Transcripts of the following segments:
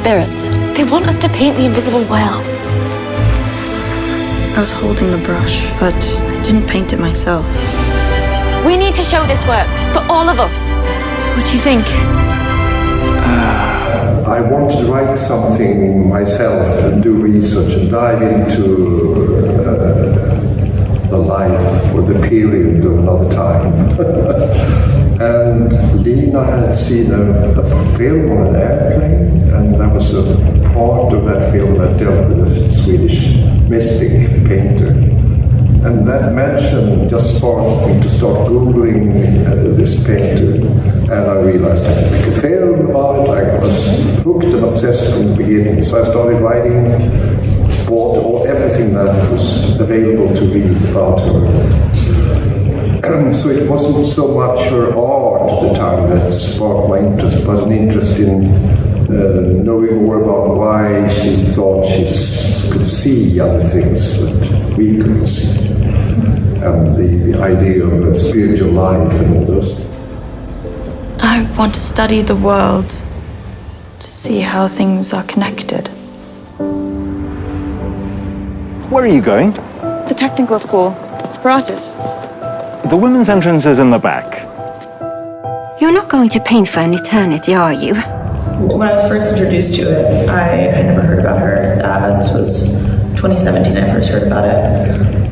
spirits. They want us to paint the invisible worlds. I was holding the brush, but I didn't paint it myself. We need to show this work for all of us. What do you think? I wanted to write something myself and do research and dive into the life or the period of another time. And Lena had seen a film on an airplane, and that was a part of that film that dealt with a Swedish mystic painter. And that mention just sparked me to start Googling this painter, and I realized I could make a film about it. I was hooked and obsessed from the beginning, so I started writing, bought everything that was available to read about her. So it wasn't so much her art at the time that sparked my interest, but an interest in knowing more about why she thought she could see other things that we couldn't see, and the idea of a spiritual life and all those things. I want to study the world, to see how things are connected. Where are you going? The technical school for artists. The women's entrance is in the back. You're not going to paint for an eternity, are you? When I was first introduced to it, I had never heard about her. This was 2017 I first heard about it.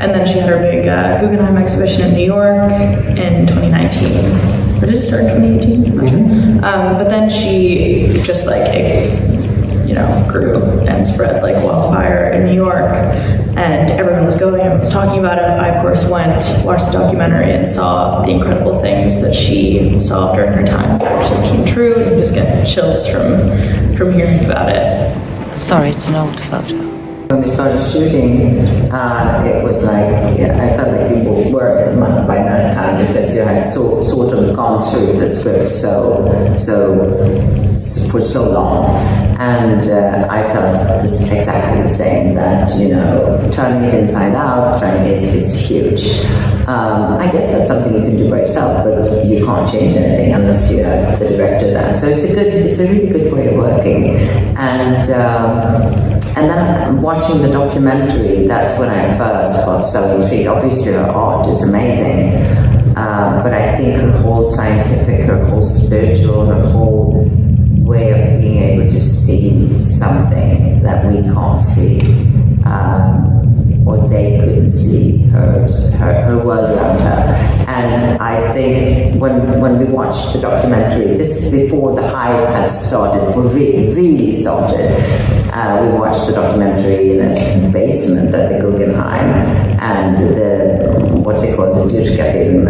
And then she had her big Guggenheim exhibition in New York in 2019. Or did it start in 2018? I'm not sure. But then she just grew and spread like wildfire in New York. And everyone was going, everyone was talking about it. I, of course, went, watched the documentary and saw the incredible things that she saw during her time that actually came true, and just get chills from hearing about it. Sorry, it's an old photo. When we started shooting, it was like, I felt like you were by that time, because you had sort of gone through the script for so long. And I felt exactly the same, that, turning it inside out, is huge. I guess that's something you can do by yourself, but you can't change anything unless you have the director there. So it's a really good way of working. And then watching the documentary, that's when I first got so intrigued. Obviously her art is amazing, but I think her whole scientific, her whole spiritual, her whole way of being able to see something that we can't see, or they couldn't see, her world around her. And I think when we watched the documentary, this is before the hype had started, really started. We watched the documentary in a basement at the Guggenheim, and the Dyrka film,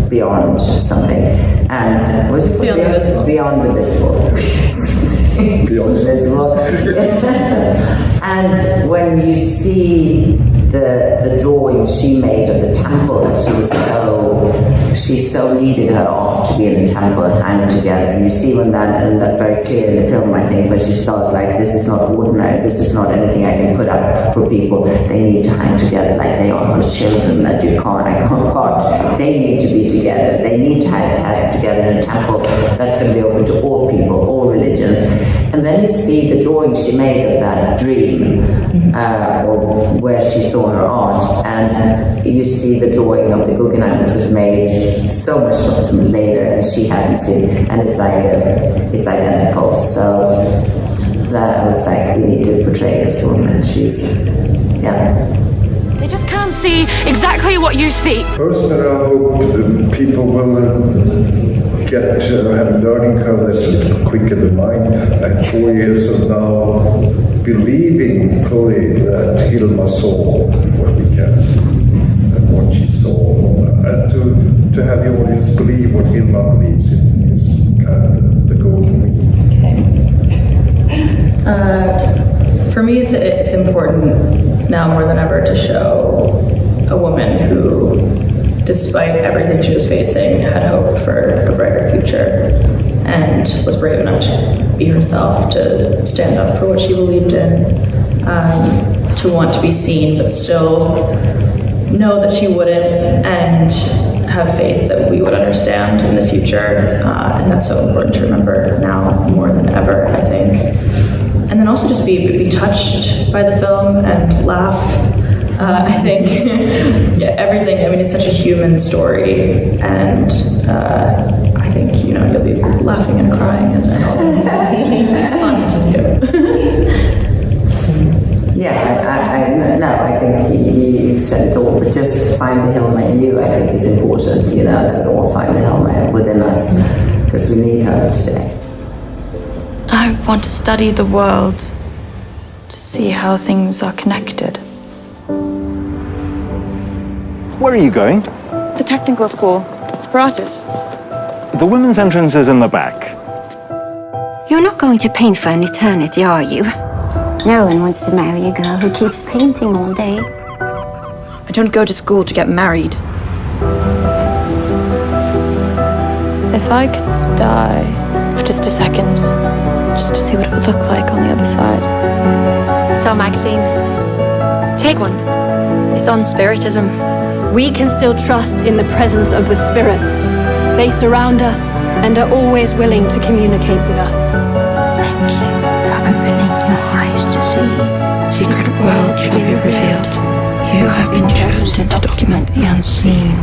Beyond something. And what was it called? Beyond the Visible. Beyond the Visible. And when you see the drawing she made of the temple, that she so needed her art to be in the temple and hang together. And you see when and that's very clear in the film, I think, when she starts like, this is not ordinary, this is not anything I can put up for people. They need to hang together like they are her children that I can't part. They need to be together. They need to hang together in a temple that's going to be open to all people, all religions. And then you see the drawing she made of that dream, or where she saw her art, and you see the drawing of the Guggenheim, which was made so much later, and she hadn't seen, and it's identical. So that was like, we need to portray this woman. They just can't see exactly what you see. Personally, I hope the people will get to have a learning curve that's a little quicker than mine, like 4 years from now, believing fully that Hilma saw what we can see and what she saw, and to have the audience believe what Hilma believes in is kind of the goal for me. For me, it's important now more than ever to show a woman who, despite everything she was facing, had hope for a brighter future and was brave enough to be herself, to stand up for what she believed in, to want to be seen but still know that she wouldn't, and have faith that we would understand in the future. And that's so important to remember now more than ever, I think. and then also just be touched by the film and laugh. I think everything. I mean, it's such a human story, and I think you'll be laughing and crying and all those things. It's just fun to do. I think you've said it all, but just find the Hilma in you, I think, is important, that we all find the Hilma within us, because we need her today. I want to study the world, to see how things are connected. Where are you going? The technical school for artists. The women's entrance is in the back. You're not going to paint for an eternity, are you? No one wants to marry a girl who keeps painting all day. I don't go to school to get married. If I could die for just a second, just to see what it would look like on the other side. It's our magazine. Take one. It's on spiritism. We can still trust in the presence of the spirits. They surround us and are always willing to communicate with us. Thank you for opening your eyes to see. Secret world shall be revealed. You have been chosen to document the unseen.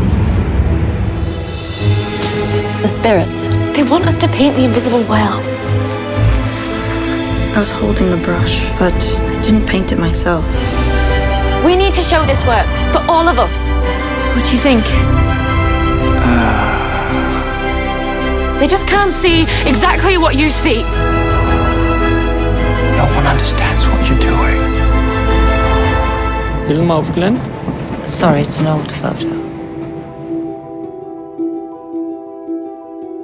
The spirits. They want us to paint the invisible worlds. I was holding the brush, but I didn't paint it myself. We need to show this work for all of us. What do you think? They just can't see exactly what you see. No one understands what you're doing. Hilma of Klint? Sorry, it's an old photo.